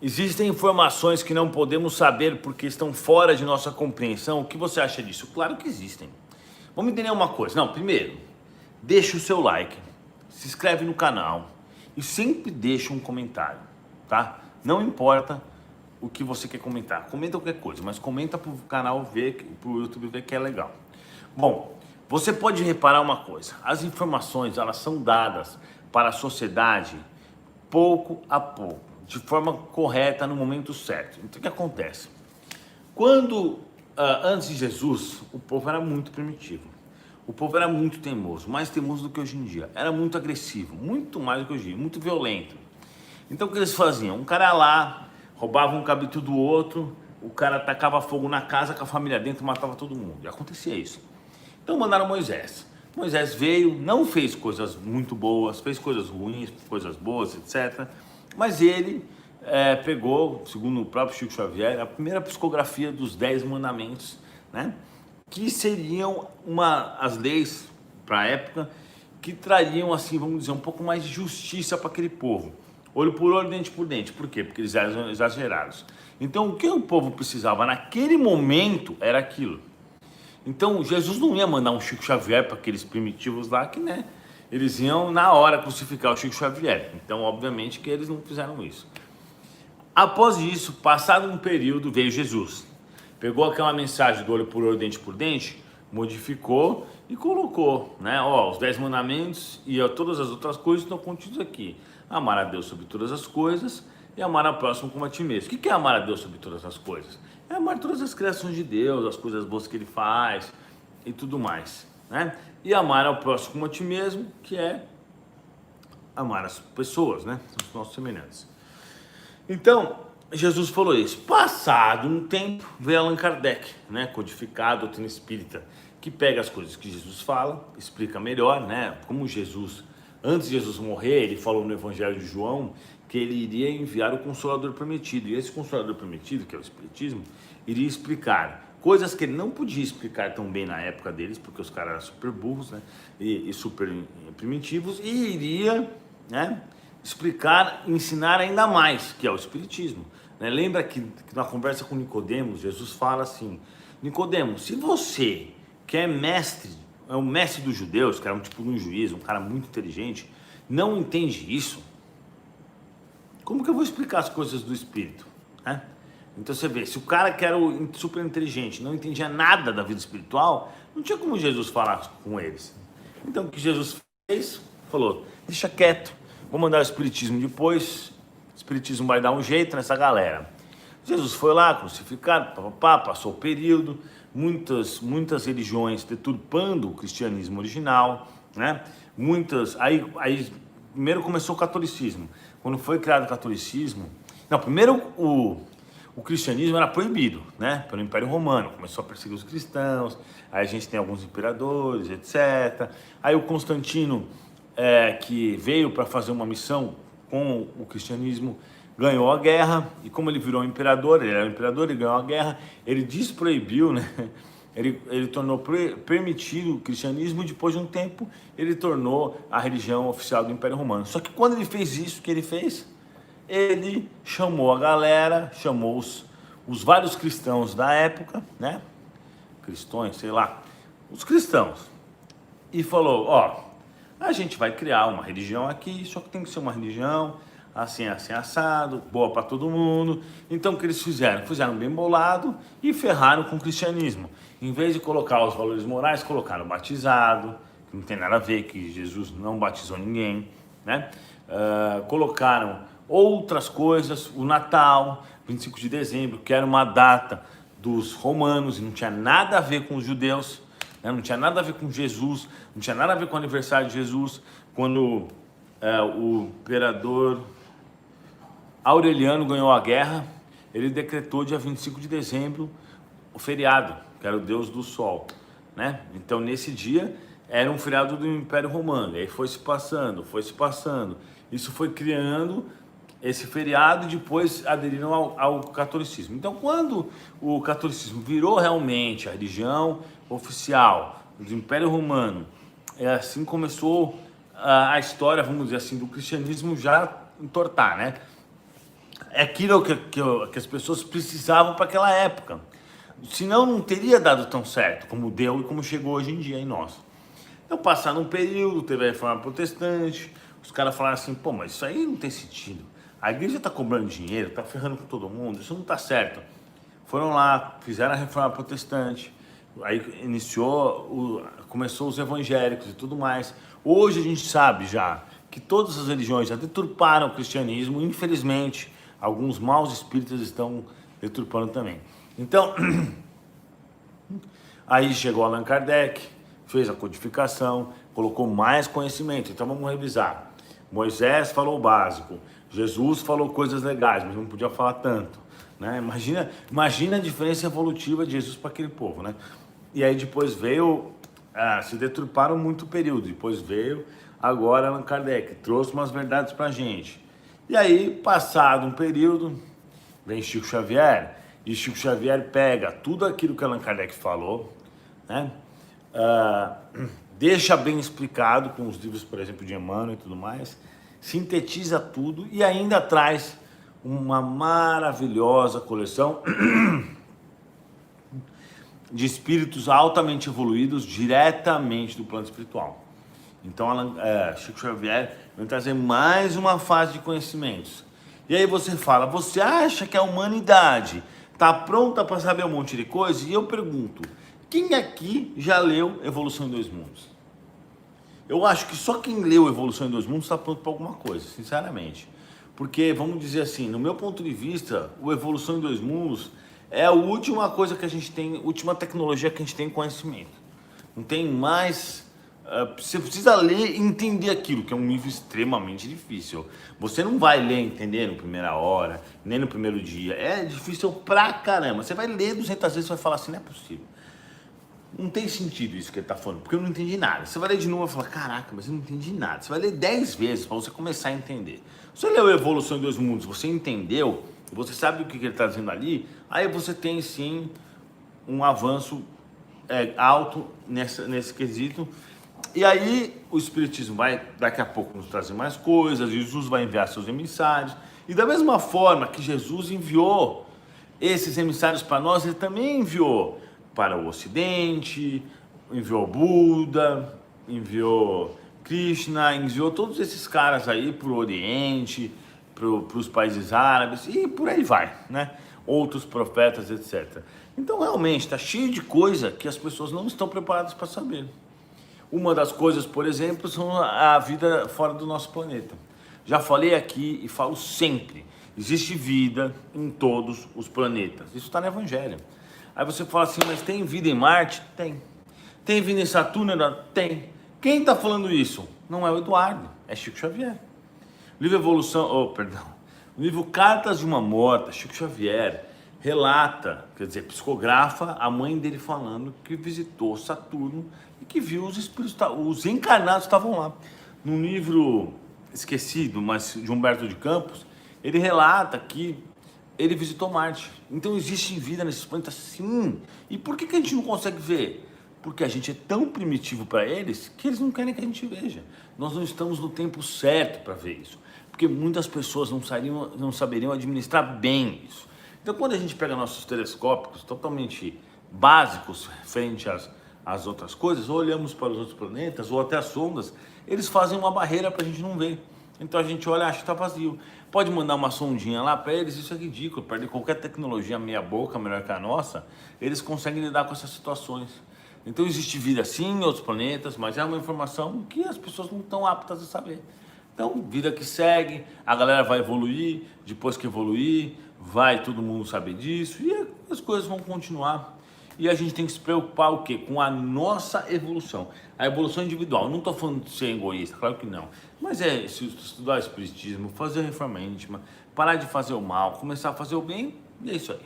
Existem informações que não podemos saber porque estão fora de nossa compreensão. O que você acha disso? Claro que existem. Vamos entender uma coisa. Não, primeiro, deixa o seu like, se inscreve no canal e sempre deixa um comentário, tá? Não importa o que você quer comentar, comenta qualquer coisa, mas comenta para o canal ver, para o YouTube ver que é legal. Bom, você pode reparar uma coisa: as informações elas são dadas para a sociedade pouco a pouco, de forma correta, no momento certo. Então o que acontece? Quando, antes de Jesus, o povo era muito primitivo. O povo era muito teimoso, mais teimoso do que hoje em dia. Era muito agressivo, muito mais do que hoje em dia, muito violento. Então o que eles faziam? Um cara ia lá, roubava um cabrito do outro, o cara tacava fogo na casa com a família dentro e matava todo mundo. E acontecia isso. Então mandaram Moisés. Moisés veio, não fez coisas muito boas, fez coisas ruins, coisas boas, etc. Mas ele pegou, segundo o próprio Chico Xavier, a primeira psicografia dos 10 mandamentos, né? Que seriam as leis para a época que trariam, assim, vamos dizer, um pouco mais de justiça para aquele povo. Olho por olho, dente por dente. Por quê? Porque eles eram exagerados. Então, o que o povo precisava naquele momento era aquilo. Então, Jesus não ia mandar um Chico Xavier para aqueles primitivos lá que, né, eles iam na hora crucificar o Chico Xavier. Então, obviamente que eles não fizeram isso. Após isso, passado um período, veio Jesus. Pegou aquela mensagem do olho por olho, dente por dente, modificou e colocou, né? Ó, os 10 mandamentos e todas as outras coisas estão contidos aqui. Amar a Deus sobre todas as coisas e amar ao próximo como a ti mesmo. O que é amar a Deus sobre todas as coisas? É amar todas as criações de Deus, as coisas boas que Ele faz e tudo mais, né? E amar ao próximo como a ti mesmo, que é amar as pessoas, né? Os nossos semelhantes. Então, Jesus falou isso. Passado um tempo, veio Allan Kardec, né, codificado a doutrina espírita, que pega as coisas que Jesus fala, explica melhor, né, como Jesus, antes de Jesus morrer, ele falou no Evangelho de João que ele iria enviar o Consolador Prometido, e esse Consolador Prometido, que é o Espiritismo, iria explicar coisas que ele não podia explicar tão bem na época deles, porque os caras eram super burros, né, e super primitivos, e iria, né, explicar, ensinar ainda mais, que é o Espiritismo. Né? Lembra que na conversa com Nicodemos, Jesus fala assim: Nicodemos, se você que é mestre, é o mestre dos judeus, que era um tipo de um juiz, um cara muito inteligente, não entende isso, como que eu vou explicar as coisas do Espírito? Né? Então você vê, se o cara que era o super inteligente não entendia nada da vida espiritual, não tinha como Jesus falar com eles. Então o que Jesus fez? Falou, deixa quieto, vou mandar o Espiritismo depois, o Espiritismo vai dar um jeito nessa galera. Jesus foi lá, crucificado, passou o período, muitas religiões deturpando o cristianismo original, né? Aí primeiro começou o catolicismo. Quando foi criado o catolicismo, não, primeiro o cristianismo era proibido, né, pelo Império Romano, começou a perseguir os cristãos, aí a gente tem alguns imperadores, etc. Aí o Constantino, que veio para fazer uma missão com o cristianismo, ganhou a guerra, e como ele virou imperador, ele era imperador, ele ganhou a guerra, ele desproibiu, né, ele tornou permitido o cristianismo, e depois de um tempo ele tornou a religião oficial do Império Romano. Só que quando ele fez isso, o que ele fez? Ele chamou a galera, chamou os vários cristãos da época, né? Cristões, sei lá, os cristãos, e falou: ó, a gente vai criar uma religião aqui, só que tem que ser uma religião assim, assim, assado, boa para todo mundo. Então o que eles fizeram? Fizeram bem bolado e ferraram com o cristianismo. Em vez de colocar os valores morais, colocaram batizado, que não tem nada a ver, que Jesus não batizou ninguém, né? Colocaram outras coisas, o Natal, 25 de dezembro, que era uma data dos romanos e não tinha nada a ver com os judeus, né? Não tinha nada a ver com Jesus, não tinha nada a ver com o aniversário de Jesus. Quando o imperador Aureliano ganhou a guerra, ele decretou dia 25 de dezembro o feriado, que era o deus do sol, né? Então nesse dia era um feriado do Império Romano, e aí foi se passando, isso foi criando esse feriado, e depois aderiram ao catolicismo. Então quando o catolicismo virou realmente a religião oficial do Império Romano, assim começou a história, vamos dizer assim, do cristianismo já entortar, né? é aquilo que as pessoas precisavam para aquela época. Senão não teria dado tão certo como deu e como chegou hoje em dia em nós. Então, passado um período, teve a reforma protestante, os caras falaram assim, pô, mas isso aí não tem sentido. A igreja está cobrando dinheiro, está ferrando com todo mundo, isso não está certo. Foram lá, fizeram a reforma protestante, aí começou os evangélicos e tudo mais. Hoje a gente sabe já que todas as religiões já deturparam o cristianismo, infelizmente, alguns maus espíritos estão deturpando também. Então, aí chegou Allan Kardec, fez a codificação, colocou mais conhecimento. Então vamos revisar. Moisés falou o básico, Jesus falou coisas legais, mas não podia falar tanto, né? Imagina a diferença evolutiva de Jesus para aquele povo, né? E aí depois veio, se deturparam muito o período, depois veio agora Allan Kardec, trouxe umas verdades para a gente. E aí, passado um período, vem Chico Xavier, e Chico Xavier pega tudo aquilo que Allan Kardec falou, né? Deixa bem explicado com os livros, por exemplo, de Emmanuel e tudo mais, sintetiza tudo e ainda traz uma maravilhosa coleção de espíritos altamente evoluídos diretamente do plano espiritual. Então, Chico Xavier vai trazer mais uma fase de conhecimentos. E aí você fala, você acha que a humanidade está pronta para saber um monte de coisa? E eu pergunto, quem aqui já leu Evolução em Dois Mundos? Eu acho que só quem leu Evolução em Dois Mundos está pronto para alguma coisa, sinceramente. Porque, vamos dizer assim, no meu ponto de vista, o Evolução em Dois Mundos é a última coisa que a gente tem, última tecnologia que a gente tem conhecimento. Não tem mais... você precisa ler e entender aquilo, que é um nível extremamente difícil. Você não vai ler e entender na primeira hora, nem no primeiro dia. É difícil pra caramba. Você vai ler 200 vezes e vai falar assim, não é possível. Não tem sentido isso que ele está falando, porque eu não entendi nada. Você vai ler de novo e vai falar, caraca, mas eu não entendi nada. Você vai ler 10 vezes para você começar a entender. Você leu Evolução em Dois Mundos, você entendeu, você sabe o que ele está dizendo ali, aí você tem sim um avanço alto nesse quesito. E aí o Espiritismo vai daqui a pouco nos trazer mais coisas, Jesus vai enviar seus emissários. E da mesma forma que Jesus enviou esses emissários para nós, ele também enviou para o Ocidente, enviou Buda, enviou Krishna, enviou todos esses caras aí para o Oriente, para os países árabes e por aí vai, né? Outros profetas, etc. Então realmente está cheio de coisa que as pessoas não estão preparadas para saber. Uma das coisas, por exemplo, são a vida fora do nosso planeta. Já falei aqui e falo sempre, existe vida em todos os planetas. Isso está no Evangelho. Aí você fala assim, mas tem vida em Marte? Tem. Tem vida em Saturno? Tem. Quem está falando isso? Não é o Eduardo, é Chico Xavier. O livro o livro Cartas de uma Morta, Chico Xavier relata, quer dizer, psicografa a mãe dele falando que visitou Saturno e que viu os espíritos, os encarnados estavam lá. Num livro esquecido, mas de Humberto de Campos, ele relata que ele visitou Marte. Então existe vida nesses planetas, sim. E por que a gente não consegue ver? Porque a gente é tão primitivo para eles que eles não querem que a gente veja. Nós não estamos no tempo certo para ver isso. Porque muitas pessoas não saberiam administrar bem isso. Então quando a gente pega nossos telescópios totalmente básicos frente às outras coisas, ou olhamos para os outros planetas, ou até as sondas, eles fazem uma barreira para a gente não ver. Então a gente olha e acha que está vazio. Pode mandar uma sondinha lá para eles, isso é ridículo. Perder qualquer tecnologia meia boca, melhor que a nossa, eles conseguem lidar com essas situações. Então existe vida sim em outros planetas, mas é uma informação que as pessoas não estão aptas a saber. Então, vida que segue, a galera vai evoluir, depois que evoluir, vai todo mundo saber disso, e as coisas vão continuar. E a gente tem que se preocupar o quê? Com a nossa evolução. A evolução individual. Não estou falando de ser egoísta, claro que não. Mas é estudar espiritismo, fazer reforma íntima, parar de fazer o mal, começar a fazer o bem, e é isso aí.